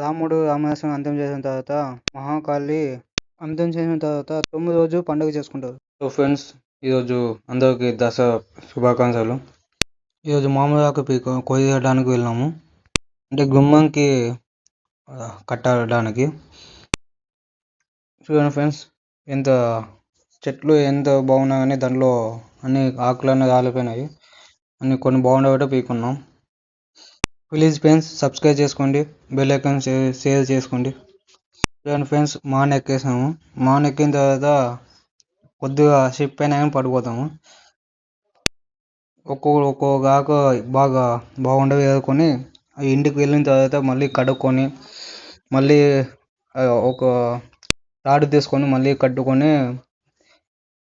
రాముడు రావణాసురుని అంతం చేసిన తర్వాత మహాకాళి అంతం చేసిన తర్వాత 9 రోజు పండుగ చేసుకుంటారు. సో ఫ్రెండ్స్, ఈరోజు అందరికి దసరా శుభాకాంక్షలు. ఈరోజు మామూలు ఆకు కొయ్యడానికి వెళ్ళాము, అంటే గుమ్మంకి కట్టడానికి. చూడండి ఫ్రెండ్స్, ఎంత చెట్లు ఎంత బాగున్నా కానీ దాంట్లో అన్ని ఆకులన్నీ రాలిపోయినాయి. కొన్ని బాగుండబట్టే పీకున్నాం. ప్లీజ్ ఫ్రెండ్స్, సబ్స్క్రైబ్ చేసుకోండి, బెల్ ఐకాన్ షేర్ చేసుకోండి. చూడండి ఫ్రెండ్స్, మాన్ ఎక్కేసాము. మాన్ ఎక్కిన తర్వాత కొద్దిగా షిప్ అయినా కానీ పడిపోతాము. ఒక్కొక్క ఆకు బాగుండేవి వేసుకొని ఇంటికి వెళ్ళిన తర్వాత మళ్ళీ కడుక్కొని మళ్ళీ ఒక తాడు తీసుకొని మళ్ళీ కట్టుకొని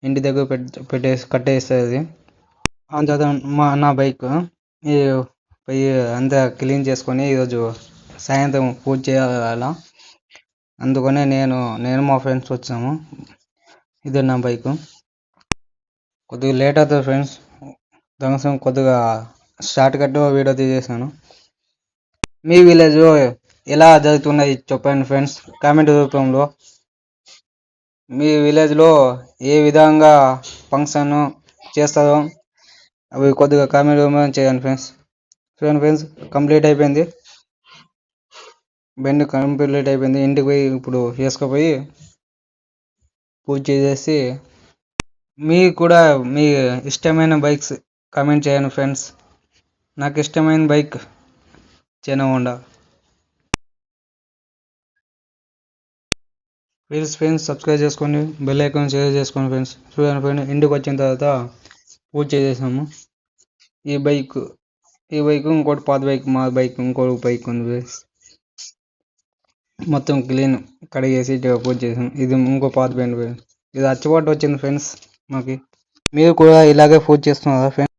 ఇంటి దగ్గర కట్టేస్తుంది. ఆ తర్వాత నా బైక్ పోయి అంతా క్లీన్ చేసుకొని ఈరోజు సాయంత్రం పూజ చేయాలి. అందుకనే నేను మా ఫ్రెండ్స్ వచ్చాము. ఇది నా బైక్. కొద్దిగా లేట్ అవుతుంది ఫ్రెండ్స్, దానికోసం కొద్దిగా షార్ట్ కట్ వీడియో తీసేసాను. మీ విలేజ్ ఎలా జరుగుతున్నాయి చెప్పండి ఫ్రెండ్స్, కామెంట్ రూపంలో. మీ విలేజ్లో ఏ విధంగా ఫంక్షన్ చేస్తారో అవి కొద్దిగా కామెంట్ రూపంలో చేయండి ఫ్రెండ్స్. చూడండి ఫ్రెండ్స్, కంప్లీట్ అయిపోయింది. బండి కంప్లీట్ అయిపోయింది. ఇంటికి పోయి ఇప్పుడు వేసుకుపోయి పూజ చేసేసి మీకు కూడా మీ ఇష్టమైన బైక్స్ కామెంట్ చేయండి ఫ్రెండ్స్. నాకు ఇష్టమైన bike China Honda. Please friends, subscribe చేసుకోండి, బెల్ ఐకాన్ షేర్ చేసుకోండి ఫ్రెండ్స్. చూడండి ఫ్రెండ్స్, ఇంటికి వచ్చిన తర్వాత పూజ చేసేసాము. ఈ బైక్ ఇంకోటి పాత బైక్, మా బైక్ ఇంకోటి బైక్ ఉంది. మొత్తం క్లీన్ కడిగేసి పూజ చేసాం. ఇది ఇంకో పాత బైక్, ఇది అచ్చుబాటు వచ్చింది ఫ్రెండ్స్ మాకి. మీరు కూడా ఇలాగే పూజ చేస్తున్నారా ఫ్రెండ్స్?